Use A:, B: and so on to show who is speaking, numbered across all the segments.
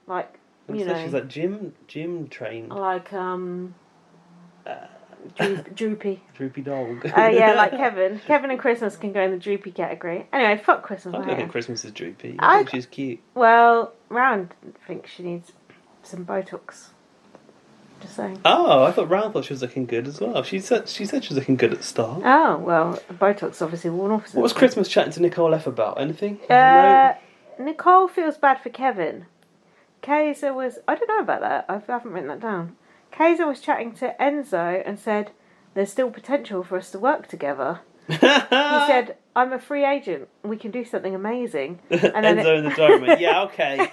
A: like,
B: she's like gym trained.
A: Like, droopy.
B: Droopy dog.
A: Yeah, like Kevin. Kevin and Christmas can go in the droopy category. Anyway, fuck Christmas.
B: I don't think Christmas is droopy. I think she's cute.
A: Well, Round thinks she needs some Botox. Just saying.
B: Oh, I thought Round thought she was looking good as well. She said she was looking good at the start.
A: Oh, well, Botox obviously worn off.
B: What was Christmas chatting to Nicole F about? Anything?
A: No? Nicole feels bad for Kevin. Kaysar was... I don't know about that. I haven't written that down. Kaysar was chatting to Enzo and said, there's still potential for us to work together. He said, I'm a free agent. We can do something amazing. And then
B: Enzo in the doorman. Yeah, okay.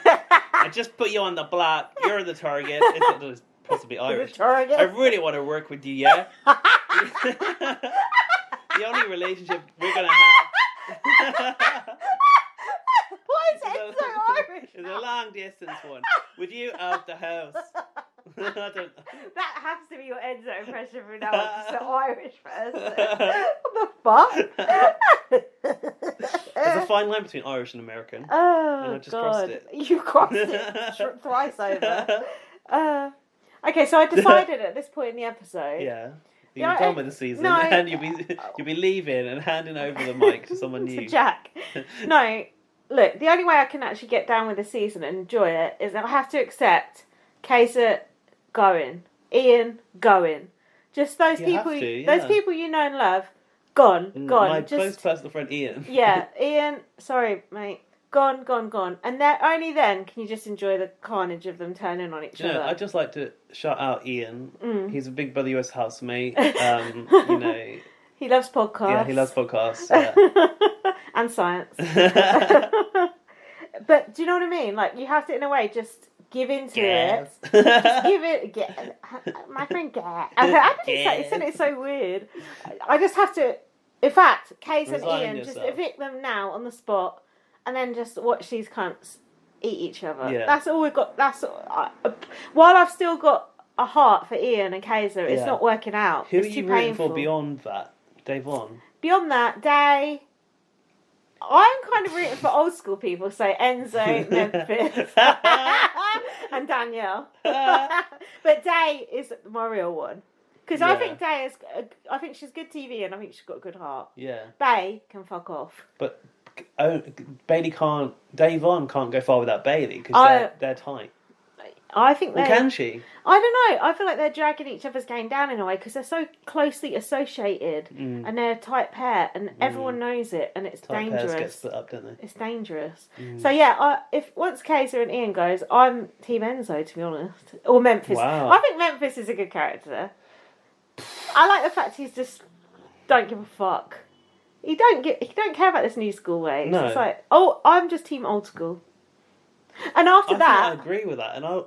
B: I just put you on the block. You're the target. It's possibly Irish.
A: Target.
B: I really want to work with you, yeah? The only relationship we're going to have...
A: Why is Enzo Irish?
B: It's a long distance one. With you out the house.
A: That has to be your Enzo impression from now on, just an Irish person. What the fuck?
B: There's a fine line between Irish and American.
A: Oh,
B: and I just
A: God.
B: crossed it.
A: You crossed it thrice over. Okay, so I decided at this point in the episode...
B: Yeah. You're done with the season, and you'll be leaving and handing over the mic to someone new.
A: To Jack. No, look, the only way I can actually get down with the season and enjoy it is I have to accept Kaysar going, Ian going. Just those people you know and love, gone.
B: My close personal friend Ian.
A: Yeah, Ian, sorry mate, gone. And only then can you just enjoy the carnage of them turning on each other.
B: I'd just like to shout out Ian. He's a Big Brother US housemate.
A: He loves podcasts.
B: Yeah, he loves podcasts. Yeah.
A: And science. But do you know what I mean? Like, you have to, in a way, just give into it. Just give it. My friend, I think said it so weird. I just have to. In fact, Kays and Ian just evict them now on the spot, and then just watch these cunts eat each other. Yeah. That's all we've got. While I've still got a heart for Ian and Kaysar, it's not working out.
B: Who
A: it's
B: are you
A: too
B: rooting
A: painful.
B: for beyond that? Dave on.
A: Beyond that, Day. I'm kind of rooting for old school people, so Enzo, Memphis, and Danielle. But Day is my real one. Because I think Day is... I think she's good TV and I think she's got a good heart.
B: Yeah.
A: Bae can fuck off.
B: But Bailey can't... Dave on can't go far without Bailey because they're tight.
A: I think
B: Or can she?
A: I don't know. I feel like they're dragging each other's game down in a way because they're so closely associated and they're a tight pair and everyone knows it and it's
B: tight
A: dangerous.
B: Pairs get split up, don't they?
A: It's dangerous. So yeah, if once Kaysar and Ian goes, I'm Team Enzo to be honest, or Memphis.
B: Wow.
A: I think Memphis is a good character. I like the fact he's just don't give a fuck. He don't care about this new school way.
B: No.
A: It's like, I'm just Team Old School. And after that...
B: I agree with that. And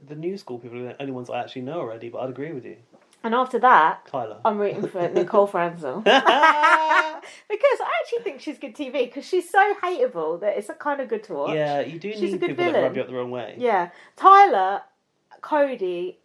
B: the new school people are the only ones I actually know already, but I'd agree with you.
A: And after that...
B: Tyler.
A: I'm rooting for Nicole Franzel. Because I actually think she's good TV, because she's so hateable that it's kind of good to watch.
B: Yeah, you do need people that rub you up the wrong way.
A: Yeah. Tyler, Cody,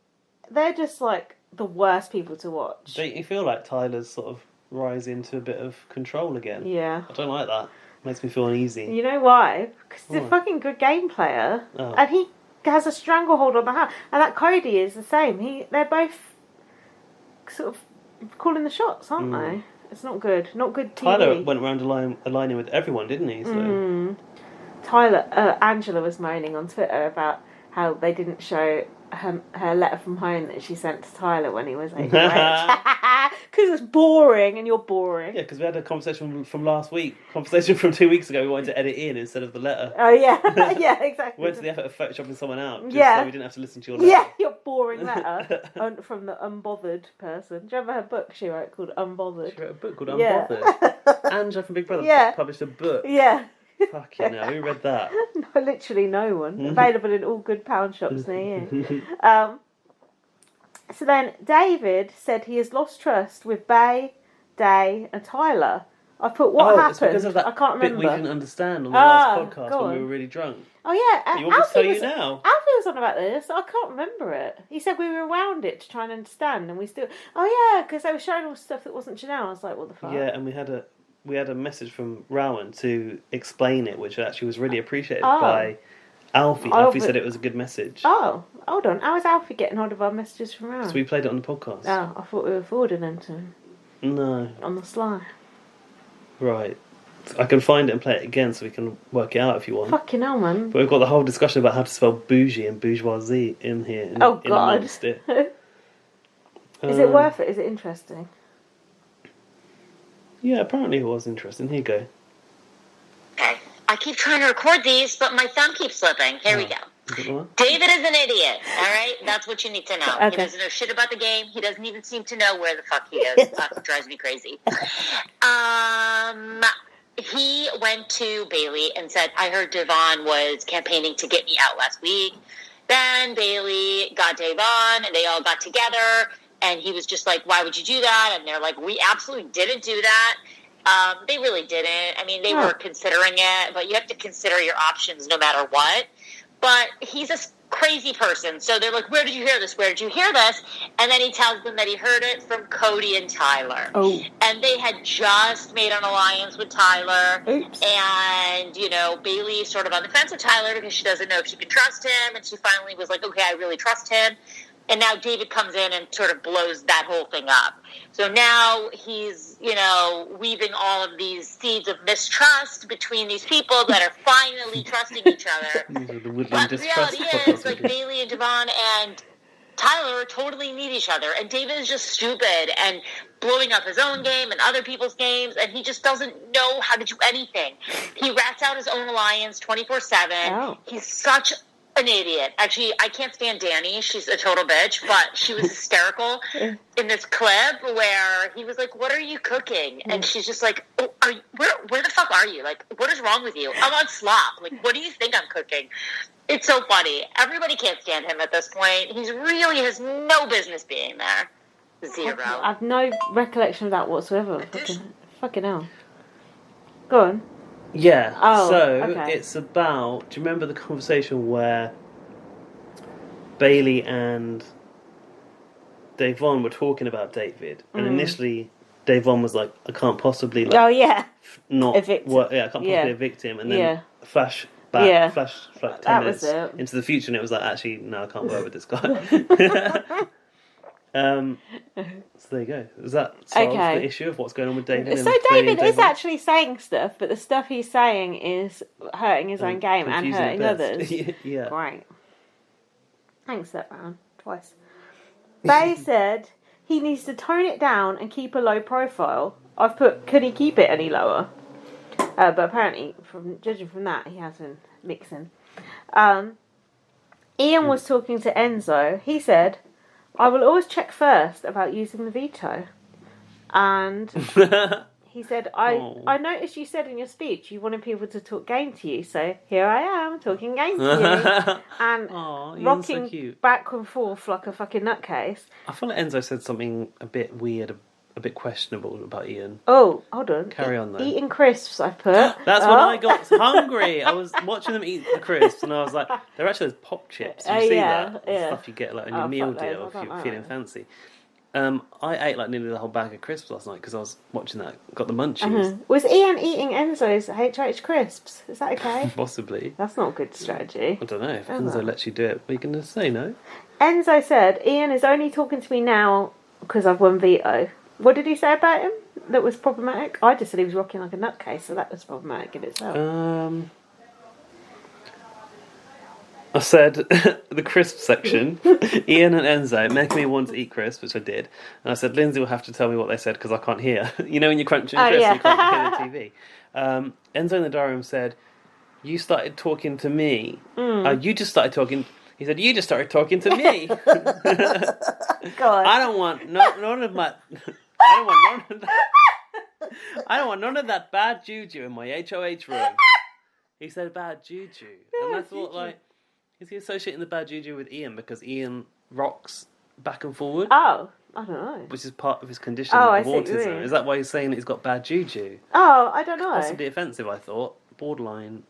A: they're just like the worst people to watch.
B: Don't you feel like Tyler's sort of rising to a bit of control again?
A: Yeah.
B: I don't like that. Makes me feel uneasy.
A: You know why? Because he's a fucking good game player. Oh. And he has a stranglehold on the house. And that Cody is the same. They're both sort of calling the shots, aren't they? It's not good. Not good TV.
B: Tyler went around aligning with everyone, didn't he? So.
A: Tyler, Angela was moaning on Twitter about how they didn't show her letter from home that she sent to Tyler when he was 8 because it's boring and you're boring.
B: Yeah, because we had a conversation from last week, conversation from 2 weeks ago. We wanted to edit in instead of the letter.
A: Oh yeah, yeah, exactly.
B: We went to the effort of photoshopping someone out, so we didn't have to listen to your letter.
A: Yeah, your boring letter from the Unbothered person. Do you remember her book she wrote called Unbothered?
B: She wrote a book called Unbothered. Angela from Big Brother published a book.
A: Yeah.
B: Fucking hell, who read that?
A: No, literally no one. Available in all good pound shops near you. So then David said he has lost trust with Bae, Day and Tyler. I put what happened?
B: It's because of that
A: I can't remember.
B: Bit we didn't understand on the last podcast when we were really drunk.
A: Oh yeah,
B: you want me to tell you now?
A: Alfie was on about this. I can't remember it. He said we rewound it to try and understand, and we still. Oh yeah, because they were showing all stuff that wasn't Janelle. I was like, what the fuck?
B: Yeah, and we had a message from Rowan to explain it, which actually was really appreciated by Alfie. Alfie said it was a good message.
A: Oh, hold on. How is Alfie getting hold of our messages from around?
B: So we played it on the podcast.
A: Oh, I thought we were forwarding them to him.
B: No.
A: On the sly.
B: Right. I can find it and play it again so we can work it out if you want.
A: Fucking hell, man.
B: But we've got the whole discussion about how to spell bougie and bourgeoisie in here.
A: Oh, God.
B: Is
A: it worth it? Is it interesting?
B: Yeah, apparently it was interesting. Here you go.
C: Okay. I keep trying to record these, but my thumb keeps slipping. Here we go. David is an idiot, all right? That's what you need to know. Okay. He doesn't know shit about the game. He doesn't even seem to know where the fuck he is. That drives me crazy. He went to Bailey and said, I heard Devon was campaigning to get me out last week. Then Bailey got Devon, and they all got together, and he was just like, why would you do that? And they're like, we absolutely didn't do that. They really didn't. I mean, they were considering it, but you have to consider your options no matter what. But he's a crazy person. So they're like, where did you hear this? Where did you hear this? And then he tells them that he heard it from Cody and Tyler. Oh. And they had just made an alliance with Tyler. Oops. And, you know, Bailey's sort of on the fence with Tyler because she doesn't know if she can trust him. And she finally was like, okay, I really trust him. And now David comes in and sort of blows that whole thing up. So now he's, you know, weaving all of these seeds of mistrust between these people that are finally trusting each other. But the reality is, like, Bailey and Devon and Tyler totally need each other. And David is just stupid and blowing up his own game and other people's games. And he just doesn't know how to do anything. He rats out his own alliance 24/7. Oh. He's such an idiot. Actually, I can't stand Danny. She's a total bitch, but she was hysterical in this clip where he was like, what are you cooking? And she's just like, oh, where the fuck are you? Like, what is wrong with you? I'm on slop. Like, what do you think I'm cooking? It's so funny. Everybody can't stand him at this point. He really has no business being there. Zero.
A: I have no recollection of that whatsoever. Fucking hell. Go on.
B: Yeah, it's about... Do you remember the conversation where Bailey and Devon were talking about David? And initially, Devon was like, I can't possibly... Like, not evict him. I can't possibly evict him. And then flash 10 minutes into the future, and it was like, actually, no, I can't work with this guy. So there you go. Does that solve the issue of what's going on with David?
A: So David is actually saying stuff, but the stuff he's saying is hurting his own game and hurting others.
B: Yeah.
A: Right. Thanks that round. Twice. Bay said he needs to tone it down and keep a low profile. I've put, could he keep it any lower? But apparently, judging from that, he has been mixing. Ian was talking to Enzo. He said, I will always check first about using the veto. And he said, I noticed you said in your speech you wanted people to talk game to you, so here I am talking game to you. And rocking so back and forth like a fucking nutcase.
B: I feel like Enzo said something a bit weird, a bit questionable about Ian.
A: Oh, hold on.
B: Carry on though.
A: Eating crisps, I put.
B: That's when I got hungry. I was watching them eat the crisps and I was like, they're actually those pop chips. You see that? Yeah. Stuff you get like on your meal deal if you're feeling fancy. I ate like nearly the whole bag of crisps last night because I was watching that. Got the munchies.
A: Was Ian eating Enzo's HH crisps? Is that okay?
B: Possibly.
A: That's not a good strategy.
B: I don't know. If Enzo lets you do it, what are you going to say no?
A: Enzo said, Ian is only talking to me now because I've won veto. What did he say about him that was problematic? I just said he was rocking like a nutcase, so that was problematic in itself.
B: I said the crisp section, Ian and Enzo making me want to eat crisps, which I did. And I said, Lindsay will have to tell me what they said because I can't hear. You know when you're crunching crisps, you can't hear the TV. Enzo in the diary room said, you started talking to me. You just started talking... He said, you just started talking to me.
A: God.
B: I don't want none of my... I don't want none of that bad juju in my HOH room. He said bad juju. And I thought, like, is he associating the bad juju with Ian because Ian rocks back and forward?
A: Oh, I don't know.
B: Which is part of his condition of autism. Is that why he's saying that he's got bad juju?
A: Oh, I don't know.
B: Possibly offensive, I thought. Borderline.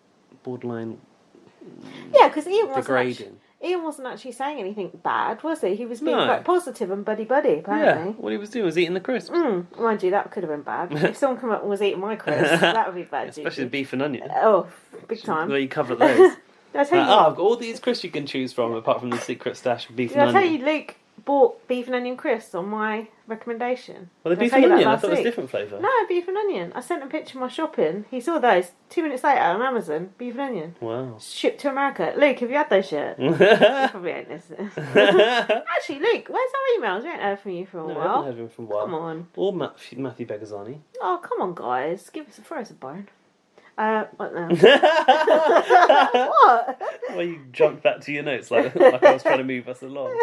A: Yeah, because Ian wasn't
B: degrading.
A: Ian wasn't actually saying anything bad, was he? He was being quite positive and buddy-buddy, apparently.
B: Yeah, what he was doing was eating the crisps.
A: Mind you, that could have been bad. If someone came up and was eating my crisps, that would be bad.
B: Especially the beef and onion.
A: Oh, big time.
B: Where you cover those.
A: Did I tell you?
B: I've got all these crisps you can choose from, apart from the secret stash of beef
A: Did
B: and
A: I tell
B: onion.
A: you Luke bought beef and onion crisps on my recommendation?
B: Well, the
A: Did
B: beef
A: I
B: and
A: tell you
B: onion,
A: that
B: I thought it was
A: last
B: a
A: week?
B: different flavour.
A: No, beef and onion. I sent a picture of my shopping. He saw those. 2 minutes later on Amazon, beef and onion.
B: Wow.
A: Shipped to America. Luke, have you had those yet? You probably ain't listening. Actually, Luke, where's our emails? We ain't heard from you for a
B: No, I
A: while.
B: haven't heard of him for a while.
A: Come on.
B: Or Matthew Begazzani.
A: Oh, come on, guys. Throw us a bone. What now? What?
B: Well, you jumped back to your notes like I was trying to move us along.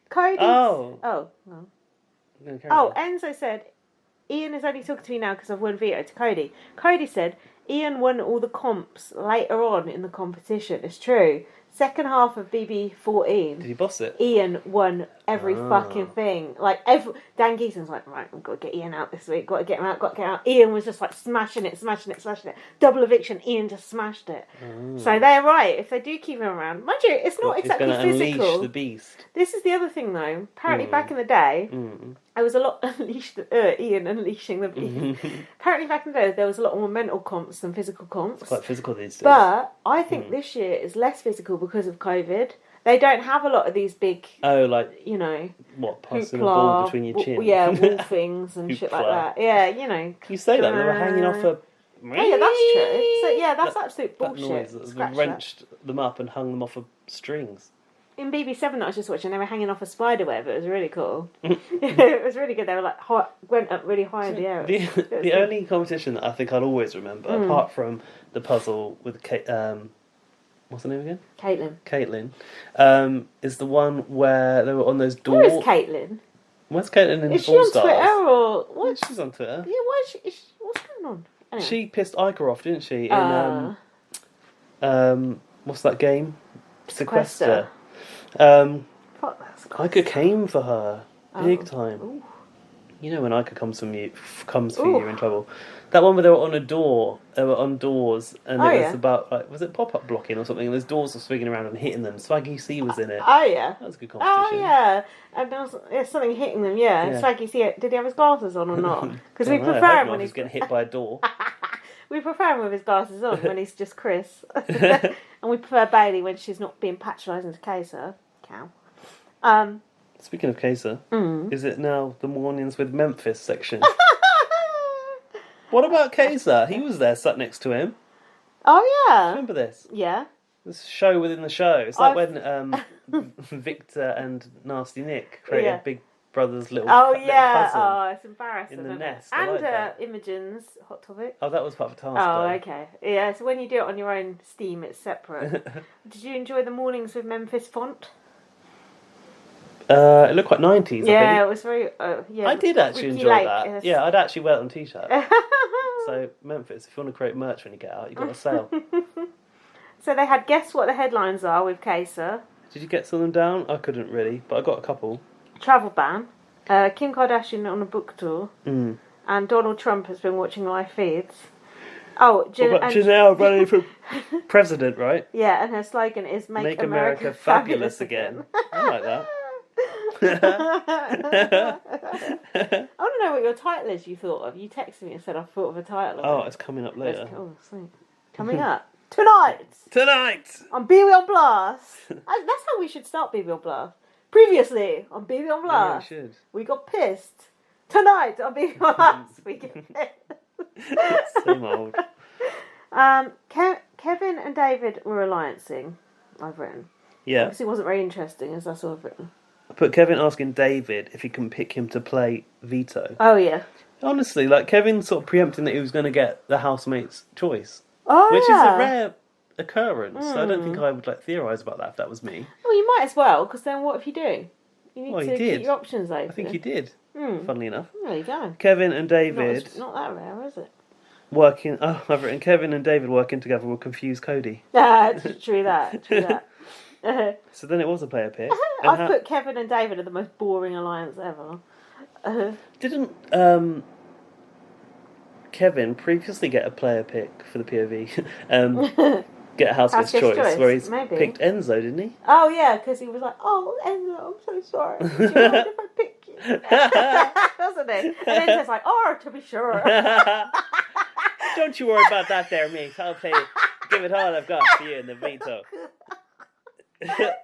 A: Cody.
B: Oh.
A: Oh, no.
B: No, carry
A: Oh,
B: on.
A: Enzo said, Ian is only talking to me now because I've won veto to Cody. Cody said, Ian won all the comps later on in the competition. It's true. Second half of BB14.
B: Did he boss it?
A: Ian won every fucking thing. Like, Dan Geeson's like, right, I've got to get Ian out this week. Got to get him out, got to get him out. Ian was just like smashing it. Double eviction, Ian just smashed it. So they're right. If they do keep him around, mind you, it's not exactly
B: It's going to
A: physical.
B: unleash the beast.
A: This is the other thing, though. Apparently, back in the day, there was a lot Ian unleashing the beast. Apparently, back in the day, there was a lot more mental comps than physical comps.
B: It's quite physical these days.
A: But I think this year is less physical because of COVID. They don't have a lot of these big,
B: you
A: know,
B: what, passing a ball between your chin?
A: Yeah, wall things and shit like that. Yeah, you know.
B: You say that, they were hanging off a...
A: Yeah, that's true. So, yeah, that's absolute
B: That
A: bullshit.
B: noise,
A: Scratch
B: we
A: that.
B: wrenched them up and hung them off of strings.
A: In BB7 that I was just watching, they were hanging off a spider web. It was really cool. It was really good. They were like went up really high in the air.
B: The only competition that I think I'll always remember, apart from the puzzle with what's her name again? Caitlin. Is the one where they were on those doors.
A: Where is Caitlin?
B: Where's Caitlin in
A: Is she
B: All
A: on
B: Stars?
A: Twitter or what?
B: She's on Twitter.
A: Yeah, why is she, what's going on? Anyway.
B: She pissed Iker off, didn't she? In what's that game? Sequester.
A: Fuck that Sequester.
B: Iker came for her big time.
A: Ooh.
B: You know when Iker comes for you, you're in trouble. That one where they were on a door, they were on doors, and it was about, like, was it pop-up blocking or something? And those doors were swinging around and hitting them. Swaggy C was in it.
A: Oh, yeah.
B: That was a good competition.
A: Oh, yeah. And there was something hitting them, yeah. Swaggy C, did he have his glasses on or not? Because we prefer him when he's
B: getting hit by a door.
A: We prefer him with his glasses on when he's just Chris. And we prefer Bailey when she's not being patronising to Kaysar. Cow.
B: Speaking of Kaysar, is it now the Mornings with Memphis section? What about Kaysar? He was there, sat next to him.
A: Oh, yeah.
B: Remember this?
A: Yeah.
B: This show within the show. It's like when Victor and Nasty Nick created Big Brother's little cousin.
A: Oh, it's embarrassing.
B: In the
A: isn't
B: nest.
A: It?
B: I
A: And
B: like that.
A: Imogen's Hot Topic.
B: Oh, that was part of a task.
A: Oh,
B: though.
A: okay. Yeah, so when you do it on your own Steam, it's separate. Did you enjoy the Mornings with Memphis font?
B: It looked quite 90s,
A: Yeah,
B: I think.
A: it was very... yeah,
B: I did actually
A: Ricky
B: enjoy
A: Lake,
B: that.
A: yes.
B: Yeah, I'd actually wear it on t-shirt. So, Memphis, if you want to create merch when you get out, you've got to sell.
A: So they had Guess What the Headlines Are with Kaysar.
B: Did you get some of them down? I couldn't really, but I got a couple.
A: Travel ban. Kim Kardashian on a book tour.
B: Mm.
A: And Donald Trump has been watching live feeds. Oh,
B: What about Janelle running for president, right?
A: Yeah, and her slogan is Make America
B: fabulous again. I like that.
A: I want to know what your title is you thought of. You texted me and said I thought of a title.
B: Oh, it's coming up later.
A: Oh, sweet. Coming up. Tonight! On BB on Blast! That's how we should start BB on Blast. Previously on BB on Blast.
B: Yeah, we should.
A: We got pissed. Tonight on BB on Blast. We get pissed.
B: Same old.
A: Kevin and David were alliancing, I've written.
B: Yeah.
A: Because it wasn't very interesting, as that's all I've written.
B: I put Kevin asking David if he can pick him to play Vito.
A: Oh, yeah.
B: Honestly, like, Kevin sort of preempting that he was going to get the housemate's choice.
A: Oh,
B: which
A: yeah.
B: is a rare occurrence. So I don't think I would, like, theorise about that if that was me.
A: Well, you might as well, because then what if you do? You need
B: Well,
A: to
B: he did.
A: keep your options open.
B: I think he did, funnily enough.
A: There you go.
B: Kevin and David
A: Not that rare, is it?
B: working... Oh, I've written Kevin and David working together will confuse Cody.
A: True that.
B: So then it was a player pick.
A: I've put Kevin and David are the most boring alliance ever.
B: Didn't Kevin previously get a player pick for the POV? Get a housemate's choice where he's picked Enzo, didn't he?
A: Oh, yeah, because he was like, oh, Enzo, I'm so sorry. Do you mind if I pick you? Doesn't he? And Enzo's like, oh, to be sure.
B: Don't you worry about that there, mate. I'll play give it all I've got for you in the V talk.